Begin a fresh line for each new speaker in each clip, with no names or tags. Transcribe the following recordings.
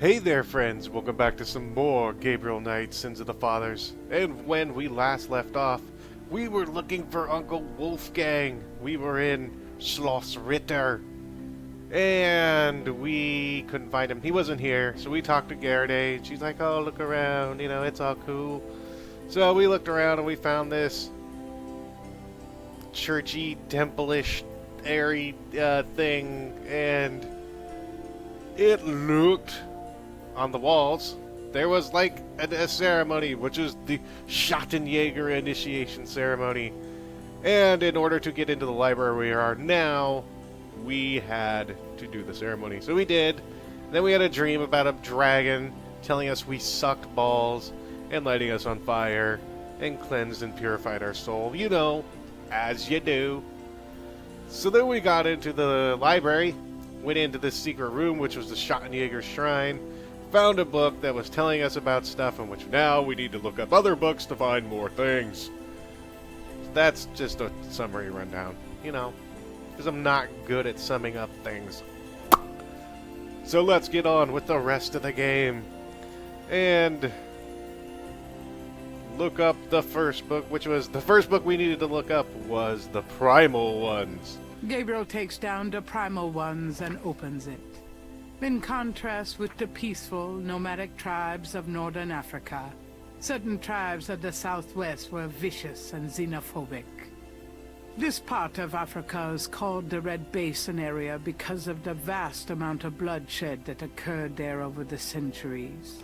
Hey there, friends! Welcome back to some more Gabriel Knight, Sins of the Fathers. And when we last left off, we were looking for Uncle Wolfgang. We were in Schloss Ritter. And we couldn't find him. He wasn't here, so we talked to Gerda. She's like, oh, look around, you know, it's all cool. So we looked around and we found this churchy, temple-ish, airy thing, and it looked... on the walls, there was like a ceremony, which is the Schattenjäger initiation ceremony. And in order to get into the library we are now, we had to do the ceremony. So we did. Then we had a dream about a dragon telling us we sucked balls and lighting us on fire and cleansed and purified our soul. You know, as you do. So then we got into the library, went into this secret room, which was the Schattenjäger shrine. Found a book that was telling us about stuff in which now we need to look up other books to find more things. That's just a summary rundown, you know, because I'm not good at summing up things. So let's get on with the rest of the game and look up the first book, which was the first book we needed to look up was the Primal Ones.
Gabriel takes down the Primal Ones and opens it. In contrast with the peaceful, nomadic tribes of northern Africa, certain tribes of the southwest were vicious and xenophobic. This part of Africa is called the Red Basin area because of the vast amount of bloodshed that occurred there over the centuries.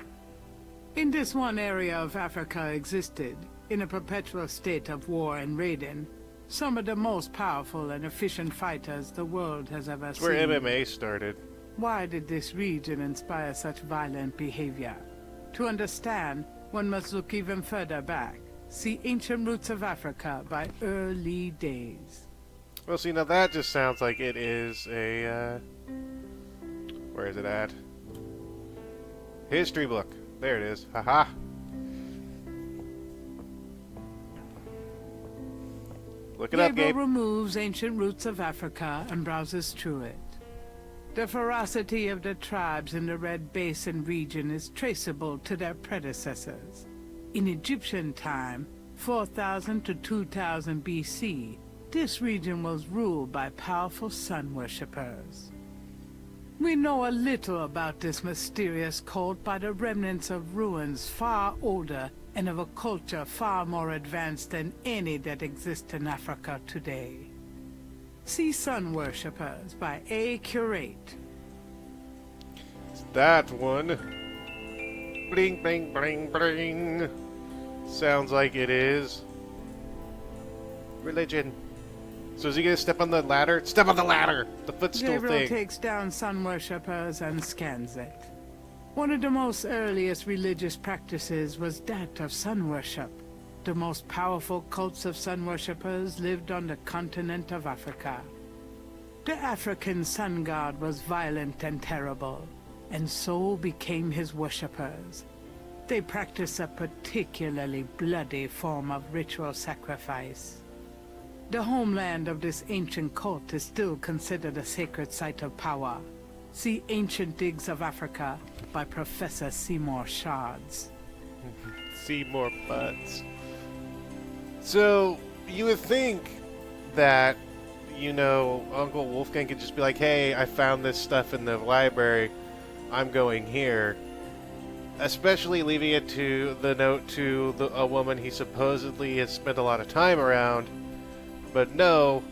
In this one area of Africa existed, in a perpetual state of war and raiding, some of the most powerful and efficient fighters the world has ever seen.
Where MMA started.
Why did this region inspire such violent behavior? To understand, one must look even further back. See Ancient Roots of Africa by Early Days.
Well, see, now that just sounds like it is a, where is it at? History book. There it is. Haha. Look it up, Gabe.
Gabriel removes Ancient Roots of Africa and browses through it. The ferocity of the tribes in the Red Basin region is traceable to their predecessors. In Egyptian time, 4000 to 2000 BC, this region was ruled by powerful sun worshippers. We know a little about this mysterious cult by the remnants of ruins far older and of a culture far more advanced than any that exists in Africa today. See Sun Worshippers by A. Curate.
It's that one. Bling, bling, bling, bling. Sounds like it is. Religion. So is he gonna step on the ladder? Step on the ladder! The footstool
Gabriel
thing.
takes down Sun Worshippers and scans it. One of the most earliest religious practices was that of sun worship. The most powerful cults of sun worshippers lived on the continent of Africa. The African sun god was violent and terrible, and so became his worshippers. They practiced a particularly bloody form of ritual sacrifice. The homeland of this ancient cult is still considered a sacred site of power. See Ancient Digs of Africa by Professor Seymour Shards.
Seymour Butts. So, you would think that, you know, Uncle Wolfgang could just be like, hey, I found this stuff in the library, I'm going here. Especially leaving it to the note to a woman he supposedly has spent a lot of time around. But no,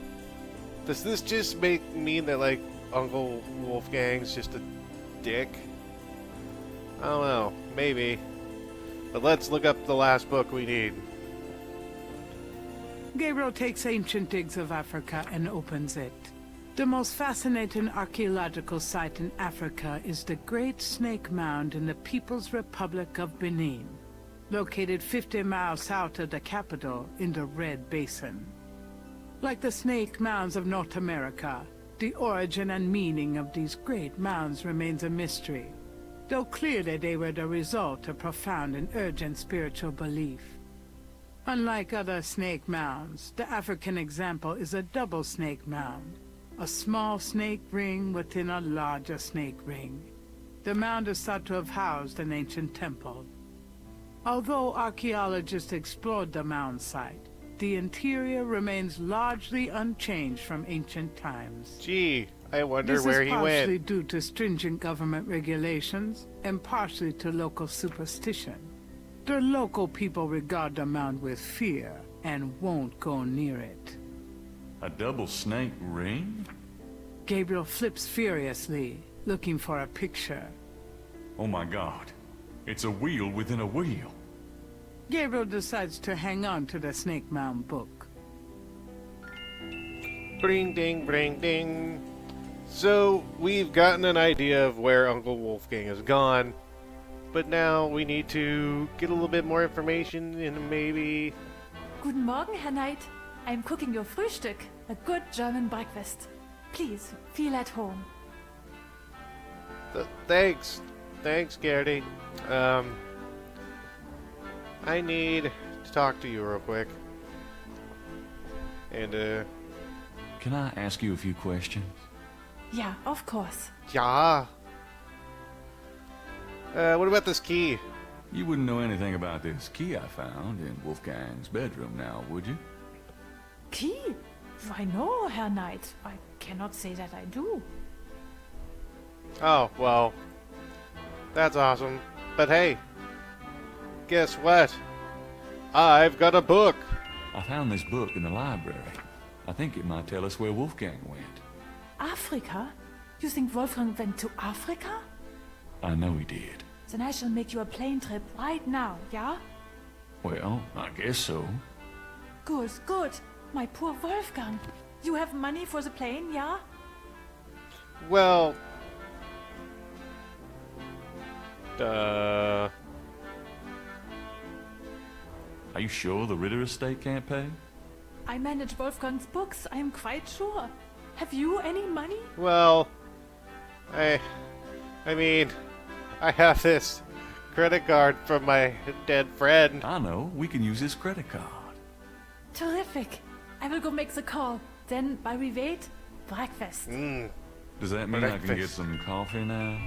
does this just mean that, like, Uncle Wolfgang's just a dick? I don't know, maybe. But let's look up the last book we need.
Gabriel takes Ancient Digs of Africa and opens it. The most fascinating archaeological site in Africa is the Great Snake Mound in the People's Republic of Benin, located 50 miles south of the capital in the Red Basin. Like the snake mounds of North America, the origin and meaning of these great mounds remains a mystery, though clearly they were the result of profound and urgent spiritual belief. Unlike other snake mounds, the African example is a double snake mound, a small snake ring within a larger snake ring. The mound is thought to have housed an ancient temple. Although archaeologists explored the mound site, the interior remains largely unchanged from ancient times.
Gee, I wonder
This
where
is
he
partially
went.
due to stringent government regulations and partially to local superstition. The local people regard the mound with fear and won't go near it.
A double snake ring?
Gabriel flips furiously, looking for a picture.
Oh my god. It's a wheel within a wheel.
Gabriel decides to hang on to the Snake Mound book.
Bring ding, bring ding. So, we've gotten an idea of where Uncle Wolfgang has gone, but now we need to get a little bit more information and maybe...
Guten Morgen, Herr Knight. I'm cooking your Frühstück, a good German breakfast. Please, feel at home.
Thanks. Thanks, Gertie. I need to talk to you real quick. And,
Can I ask you a few questions?
Yeah, of course.
yeah. What about this key?
You wouldn't know anything about this key I found in Wolfgang's bedroom now, would you?
Key? Why no, Herr Knight. I cannot say that I do.
Oh, well. That's awesome. But hey, guess what? I've got a book.
I found this book in the library. I think it might tell us where Wolfgang went.
Africa? You think Wolfgang went to Africa?
I know he did.
Then I shall make you a plane trip right now, yeah?
Well, I guess so.
Good, good. My poor Wolfgang. You have money for the plane, yeah?
Well...
Are you sure the Ritter estate can't pay?
I manage Wolfgang's books, I am quite sure. Have you any money?
Well... I mean... I have this credit card from my dead friend.
I know. We can use his credit card.
Terrific. I will go make the call. Then, while we wait, breakfast.
Does that mean I can get
Breakfast.
some coffee now?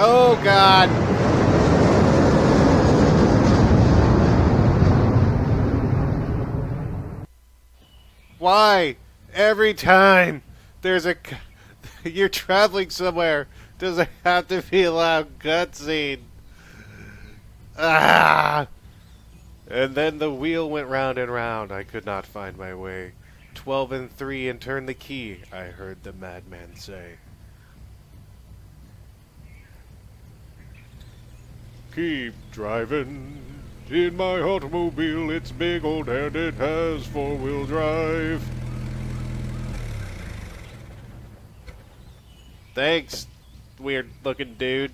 Oh, God! Why? Every time there's a... You're traveling somewhere, does it have to be a loud cutscene? Ah! And then the wheel went round and round. I could not find my way. 12 and 3 and turn the key, I heard the madman say. Keep driving in my automobile. It's big old and it has four-wheel drive. Thanks, weird-looking dude.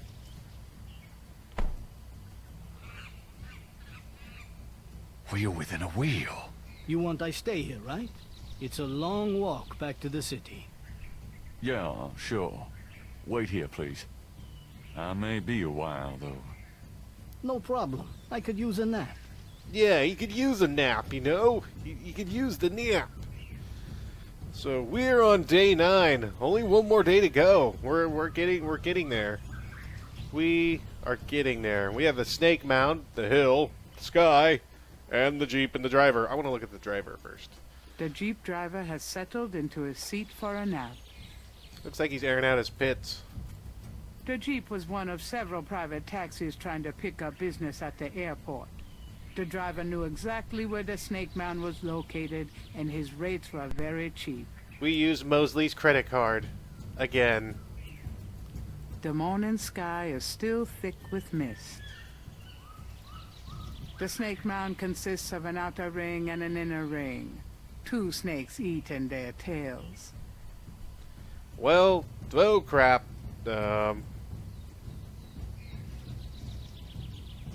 Wheel within a wheel.
You want I stay here, right? It's a long walk back to the city.
Yeah, sure. Wait here, please. I may be a while, though.
No problem. I could use a nap.
Yeah, he could use a nap, you know? He could use the nap. So we're on day 9. Only one more day to go. We're getting there. We are getting there. We have the snake mound, the hill, the sky, and the Jeep and the driver. I want to look at the driver first.
The Jeep driver has settled into his seat for a nap.
Looks like he's airing out his pits.
The Jeep was one of several private taxis trying to pick up business at the airport. The driver knew exactly where the Snake Mound was located, and his rates were very cheap.
We use Mosley's credit card. Again.
The morning sky is still thick with mist. The Snake Mound consists of an outer ring and an inner ring. 2 snakes eat in their tails.
Well, oh crap.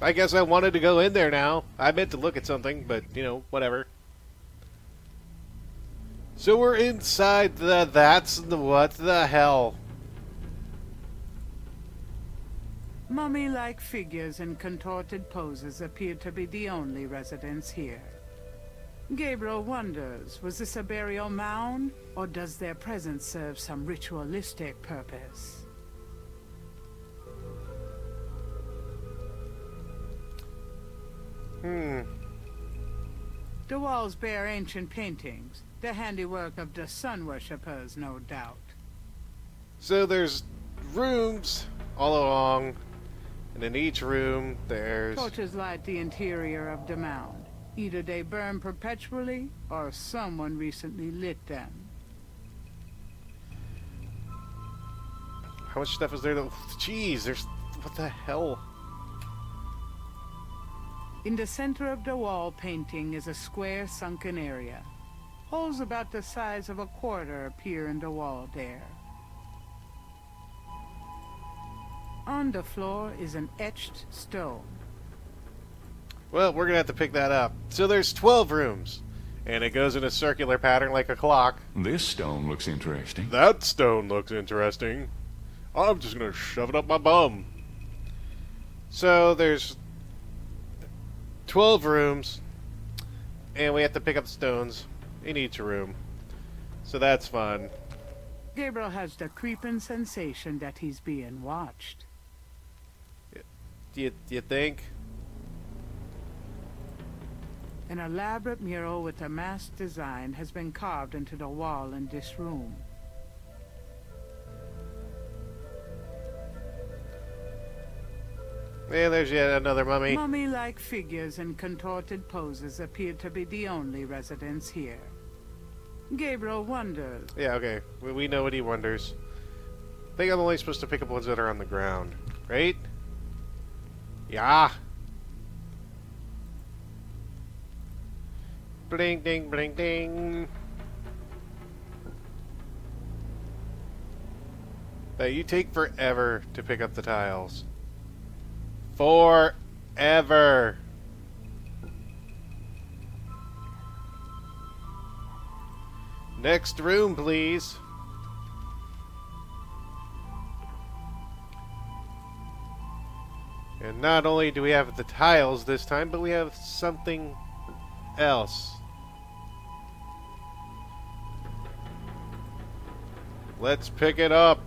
I guess I wanted to go in there now. I meant to look at something, but, you know, whatever. So we're inside what the hell?
Mummy-like figures in contorted poses appear to be the only residents here. Gabriel wonders, was this a burial mound, or does their presence serve some ritualistic purpose?
Hmm.
The walls bear ancient paintings, the handiwork of the sun worshippers, no doubt.
So there's rooms all along, and in each room there's...
Torches light the interior of the mound. Either they burn perpetually, or someone recently lit them.
How much stuff is there to... Jeez, there's... What the hell?
In the center of the wall painting is a square sunken area. Holes about the size of a quarter appear in the wall there. On the floor is an etched stone.
Well, we're gonna have to pick that up. So there's 12 rooms, and it goes in a circular pattern like a clock.
This stone looks interesting.
That stone looks interesting. I'm just gonna shove it up my bum. So there's 12 rooms, and we have to pick up stones in each room. So that's fun.
Gabriel has the creeping sensation that he's being watched.
Do you think?
An elaborate mural with a masked design has been carved into the wall in this room.
And there's yet another mummy.
Mummy-like figures in contorted poses appear to be the only residents here. Gabriel wonders.
Yeah, okay. We know what he wonders. I think I'm only supposed to pick up ones that are on the ground, right? Yeah. Bling, ding, bling, ding. But you take forever to pick up the tiles. Forever. Next room, please. And not only do we have the tiles this time, but we have something else. Let's pick it up.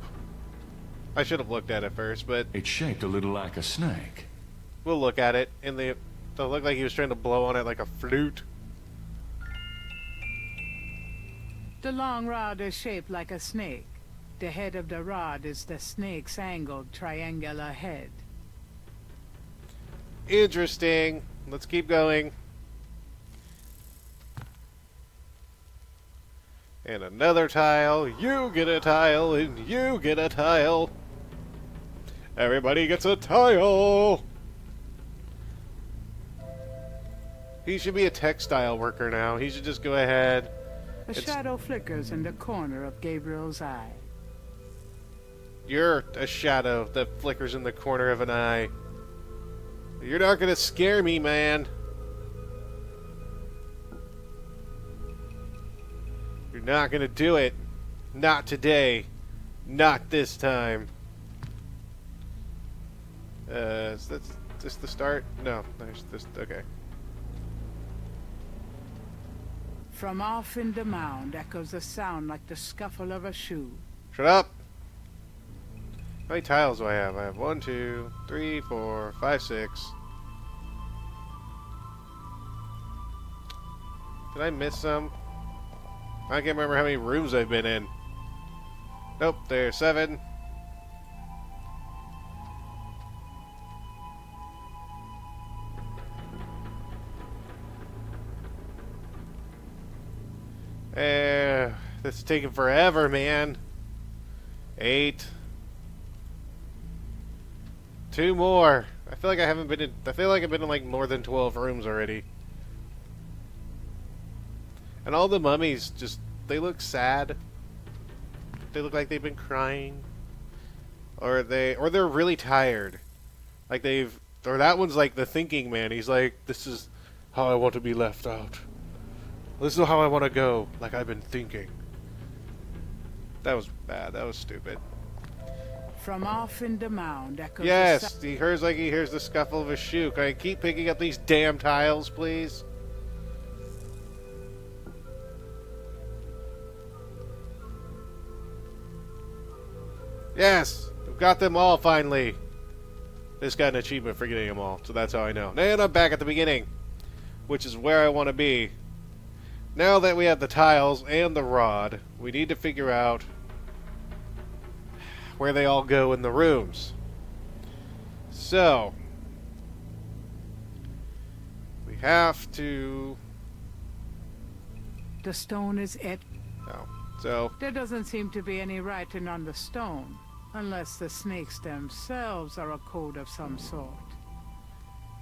I should have looked at it first, but
It's shaped a little like a snake.
we'll look at it. And it looked like he was trying to blow on it like a flute.
The long rod is shaped like a snake. The head of the rod is the snake's angled triangular head.
Interesting. Let's keep going. And another tile. You get a tile, and you get a tile. Everybody gets a tile. He should be a textile worker now. He should just go ahead.
A shadow flickers in the corner of Gabriel's eye.
You're a shadow that flickers in the corner of an eye. You're not gonna scare me, man. You're not gonna do it. Not today. Not this time. Is this the start? No, there's this. Okay.
From off in the mound echoes a sound like the scuffle of a shoe.
Shut up! How many tiles do I have? I have 1, 2, 3, 4, 5, 6. Did I miss some? I can't remember how many rooms I've been in. Nope, there's 7. This is taking forever, man. 8. 2 more. I feel like I haven't been in. I feel like I've been in like more than 12 rooms already. And all the mummies they look sad. They look like they've been crying. Or they're really tired. Like or that one's like the thinking man. He's like, this is how I want to be left out. This is how I want to go, like I've been thinking. That was bad. That was stupid.
From off in the mound echoes
Yes, he hears the scuffle of a shoe. Can I keep picking up these damn tiles, please? Yes, we've got them all finally. This got an achievement for getting them all, so that's how I know. And I'm back at the beginning. which is where I want to be. Now that we have the tiles and the rod, we need to figure out where they all go in the rooms. So, we have to...
The stone is it.
Oh, so...
There doesn't seem to be any writing on the stone, unless the snakes themselves are a code of some sort.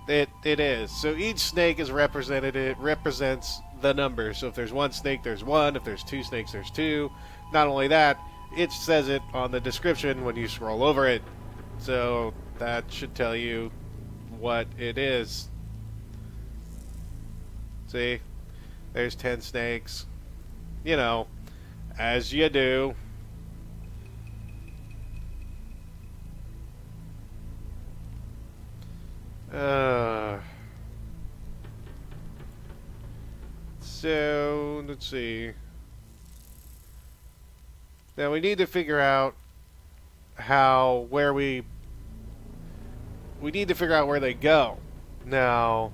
It is. So each snake is represented. It represents the number. So if there's one snake, there's one. If there's two snakes, there's two. Not only that, it says it on the description when you scroll over it. So that should tell you what it is. See? There's 10 snakes. You know, as you do. So, let's see. Now we need to figure out where we need to figure out where they go. Now,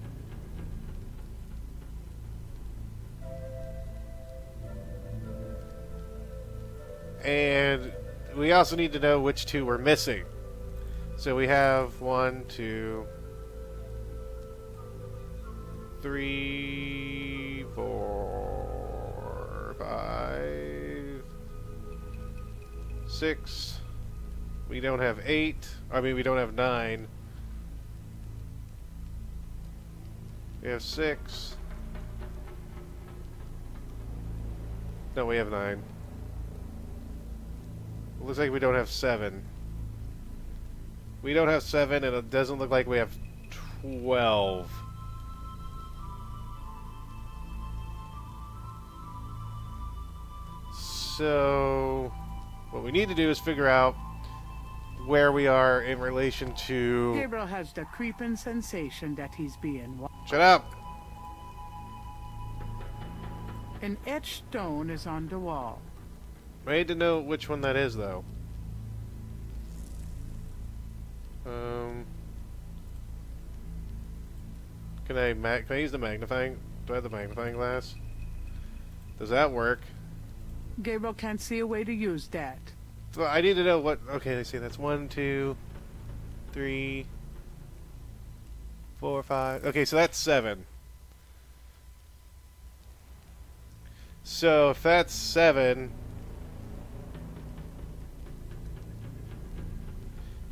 and we also need to know which two we're missing. So we have 1, 2, 3, 4, 5, 6. We don't have 8. I mean, we don't have 9. We have 6. No, we have 9. Looks like we don't have 7. We don't have 7, and it doesn't look like we have 12. So, what we need to do is figure out where we are in relation to...
Gabriel has the creeping sensation that he's being watched.
Shut up!
An etched stone is on the wall.
I need to know which one that is, though. Can I use the magnifying? Do I have the magnifying glass? Does that work?
Gabriel can't see a way to use that.
So I need to know what... Okay, let's see. That's 1, 2, 3, 4, 5... Okay, so that's 7. So if that's 7...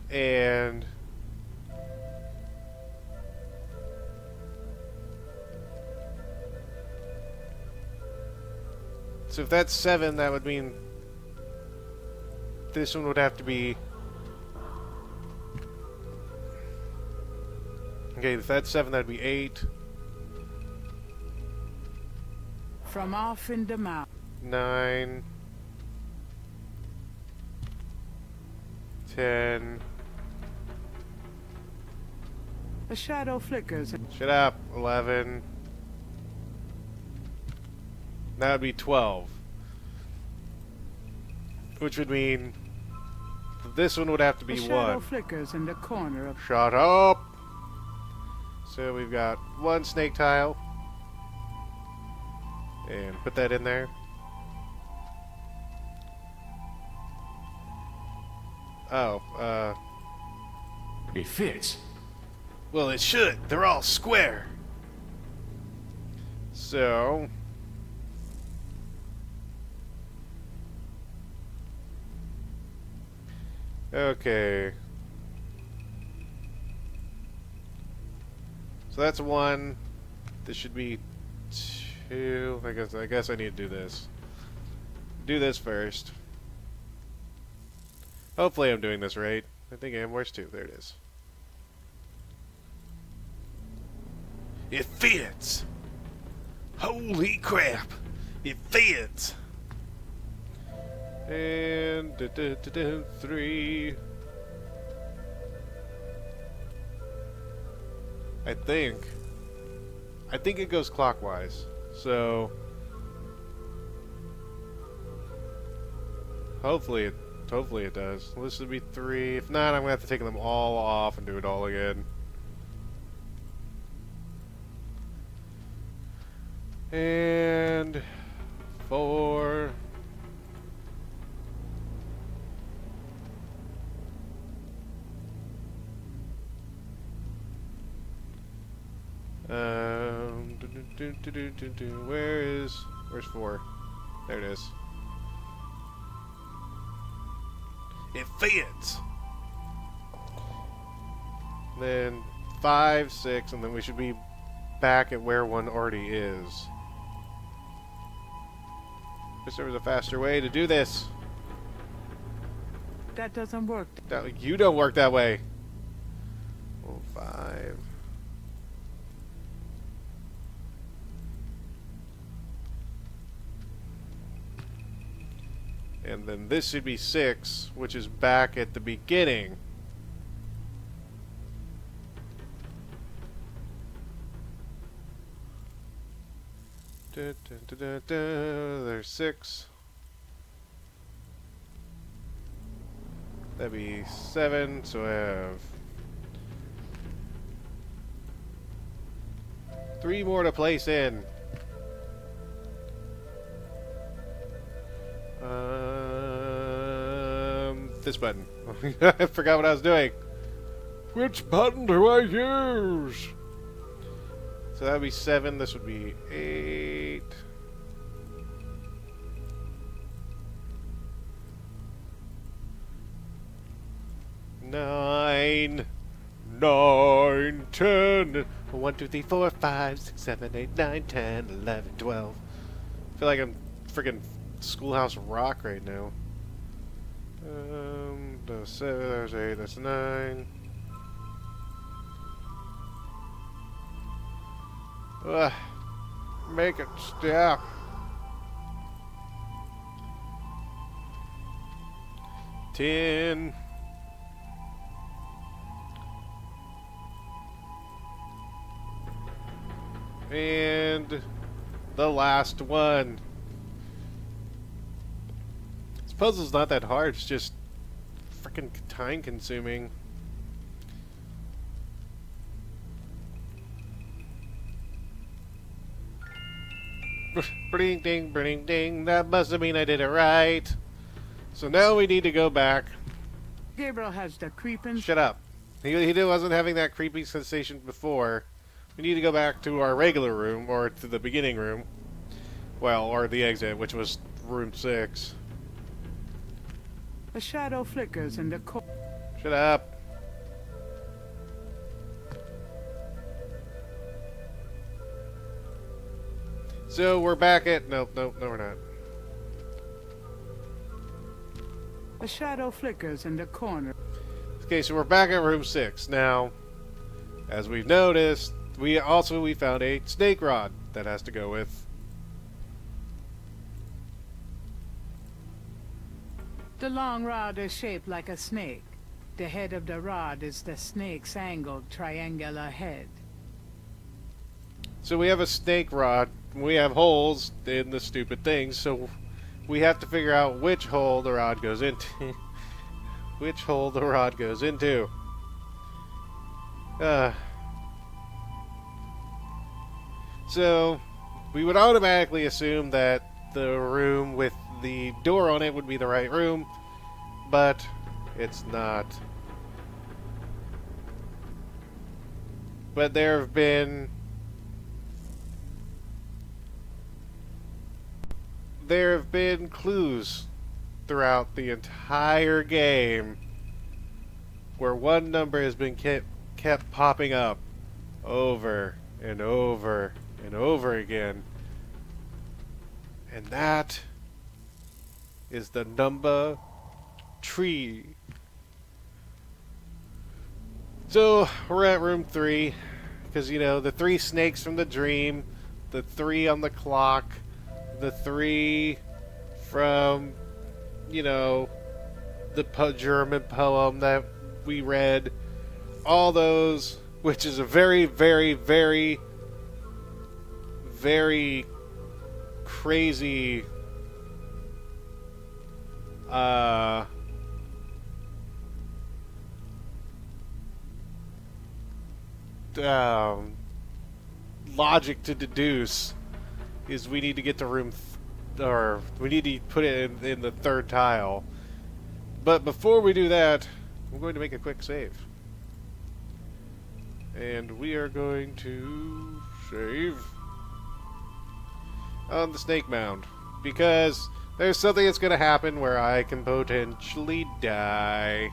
And... So if that's 7, that would mean this one would have to be... Okay, if that's 7, that'd be 8.
From off in the mouth.
9. 10.
A shadow flickers.
Shut up. 11. That would be 12. Which would mean this one would have to
A
be
shadow
1.
flickers in the corner of...
Shut up! So we've got 1 snake tile. And put that in there. Oh,
It fits.
well, it should. They're all square. So... Okay. So that's 1. This should be 2. I guess I need to do this. Do this first. Hopefully I'm doing this right. I think I am. Where's 2? There it is. It fits! Holy crap! It fits! And 3. I think it goes clockwise. So hopefully it does. This would be 3. If not, I'm gonna have to take them all off and do it all again. And 4. Where's 4? There it is. It fits. Then 5, 6, and then we should be back at where one already is. Wish there was a faster way to do this.
That doesn't work.
You don't work that way. Oh, 5. And then this should be 6, which is back at the beginning. There's 6. That'd be 7, so I have 3 more to place in. This button. I forgot what I was doing. Which button do I use? So that would be 7. This would be 8. Nine, 10. 1, 2, 3, 4, 5, 6, 7, 8, 9, 10, 11, 12. I feel like I'm freaking Schoolhouse Rock right now. That's 7, there's 8, that's 9. Ugh. Make it stop. Ten. And the last one. This puzzle's not that hard, it's just freaking time consuming. Bring ding, bring ding. That must mean I did it right. So now we need to go back.
Gabriel has the creeping.
Shut up. He wasn't having that creepy sensation before. We need to go back to our regular room, or to the beginning room. Well, or the exit, which was room 6.
A shadow flickers in the corner.
Shut up. So we're back at... No, we're not.
A shadow flickers in the corner.
Okay, so we're back at room 6. Now, as we've noticed, we found a snake rod that has to go with.
The long rod is shaped like a snake. The head of the rod is the snake's angled triangular head.
So we have a snake rod. We have holes in the stupid things, so we have to figure out which hole the rod goes into. Which hole the rod goes into. So we would automatically assume that the room with the door on it would be the right room, but it's not. But there have been clues throughout the entire game where one number has been kept popping up over and over and over again, and that is the number 3. So we're at room 3 because, you know, the 3 snakes from the dream, the 3 on the clock, the 3 from, you know, the German poem that we read, all those, which is a very, very, very, very crazy logic to deduce is we need to get to room, or we need to put it in the third tile. But before we do that, I'm going to make a quick save. And we are going to save on the snake mound. Because there's something that's going to happen where I can potentially die.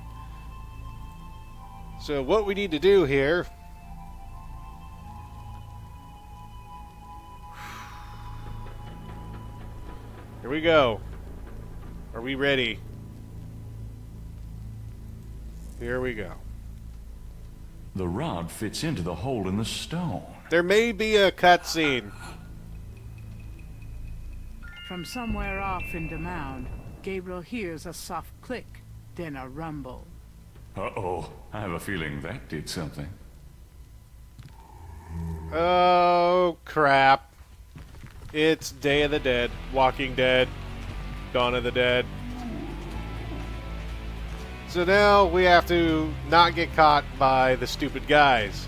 So what we need to do here... Here we go. Are we ready? Here we go.
The rod fits into the hole in the stone.
There may be a cutscene.
From somewhere off in the mound, Gabriel hears a soft click, then a rumble.
Uh-oh. I have a feeling that did something.
Oh, crap. It's Day of the Dead, Walking Dead, Dawn of the Dead. So now we have to not get caught by the stupid guys.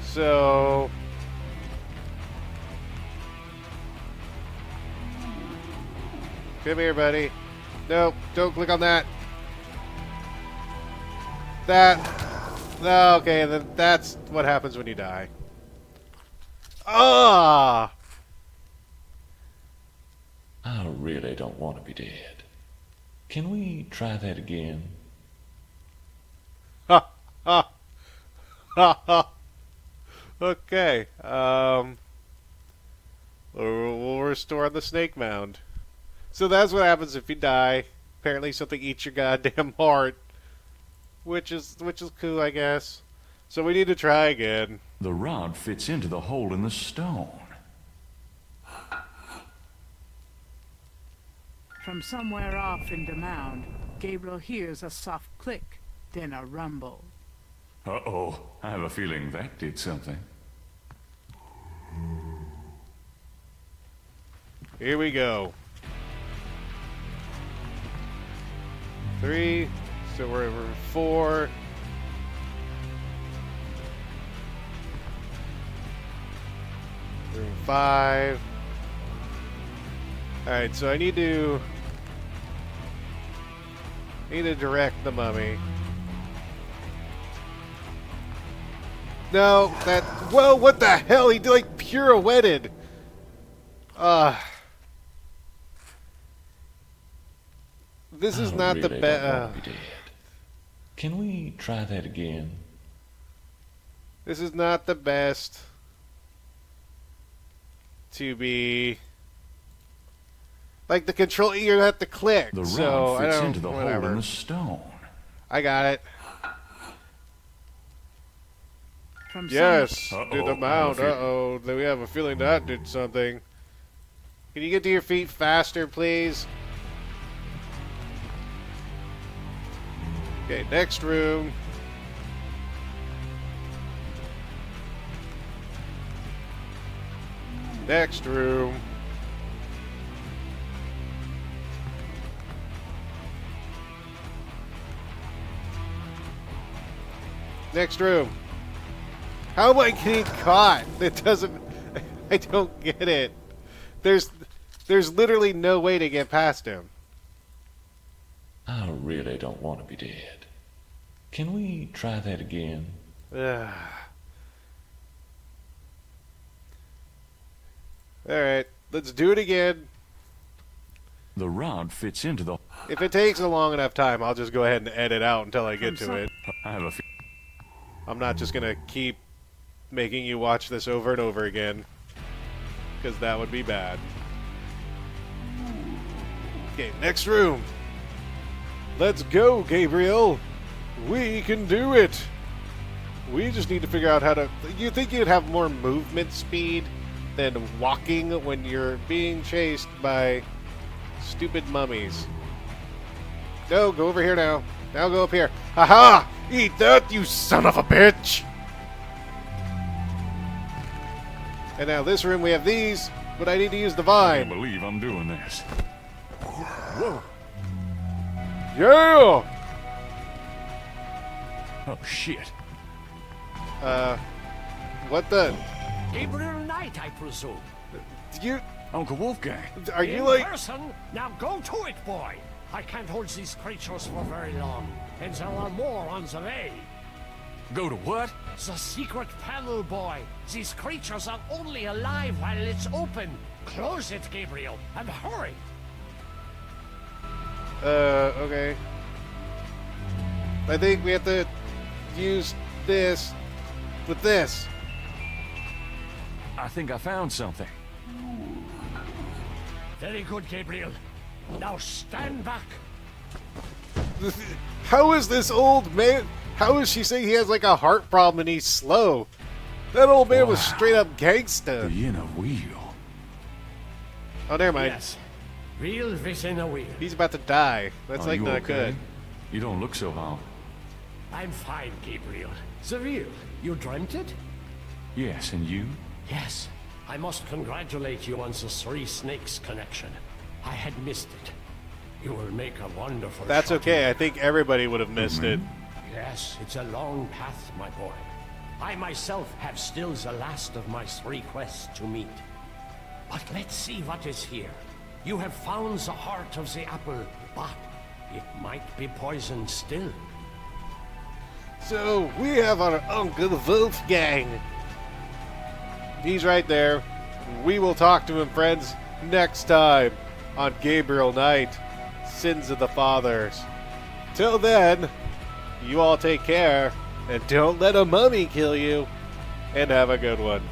So... Come here, buddy. Nope, don't click on that. Okay, then that's what happens when you die. Ah!
I really don't want to be dead. Can we try that again?
Ha! Ha! Ha! Ha! Okay, we'll restore the snake mound. So that's what happens if you die. Apparently something eats your goddamn heart. Which is cool, I guess. So we need to try again.
The rod fits into the hole in the stone.
From somewhere off in the mound, Gabriel hears a soft click, then a rumble.
Uh-oh. I have a feeling that did something.
Here we go. 3. So we're over 4. Room 5. Alright, so I need to direct the mummy. No, that... Whoa, what the hell? He like pirouetted. This is not the best.
Can we try that again?
This is not the best to be like the control. You have to click.
The
so
rod
I
fits
don't.
into the hole in the stone.
I got it.
From
Yes,
Uh-oh,
did the
I have a
mound.
feeling.
Uh-oh, then we have a feeling that did something. Can you get to your feet faster, please? Okay, next room. Next room. Next room. How am I getting caught? It doesn't... I don't get it. There's literally no way to get past him.
I really don't want to be dead. Can we try that again?
Alright, let's do it again.
The rod fits into the...
If it takes a long enough time, I'll just go ahead and edit out until I get to it.
I have a
I'm not just gonna keep making you watch this over and over again, because that would be bad. Okay, next room. Let's go, Gabriel. We can do it. We just need to figure out how to... You think you'd have more movement speed than walking when you're being chased by stupid mummies? No, go over here now. Now go up here. Haha! Eat that, you son of a bitch! And now this room we have these, but I need to use the
I can't
vine.
believe I'm doing this.
Whoa! Yeah!
Oh, shit.
What the?
Gabriel Knight, I presume.
You
Uncle Wolfgang.
are you
In
like?
person? Now go to it, boy. I can't hold these creatures for very long, and there are more on the way.
Go to what?
The secret panel, boy. These creatures are only alive while it's open. Close it, Gabriel, and hurry.
Okay. I think we have to use this with this.
I think I found something.
Very good, Gabriel. Now stand back.
How is this old man? How is she saying he has like a heart problem and he's slow? That old man was straight up gangsta.
The inner wheel.
Oh, never mind.
Yes. Wheel within a wheel.
He's about to die. That's
Are
like
you
not
okay?
good.
You don't look so harmed.
I'm fine, Gabriel. The wheel. You dreamt it?
Yes, and you?
Yes. I must congratulate you on the Three Snakes connection. I had missed it. You will make a wonderful
That's
shot.
okay. I think everybody would have missed it.
Yes, it's a long path, my boy. I myself have still the last of my 3 quests to meet. But let's see what is here. You have found the heart of the apple, but it might be poisoned still.
So we have our Uncle Wolfgang. He's right there. We will talk to him, friends, next time on Gabriel Knight, Sins of the Fathers. Till then, you all take care, and don't let a mummy kill you, and have a good one.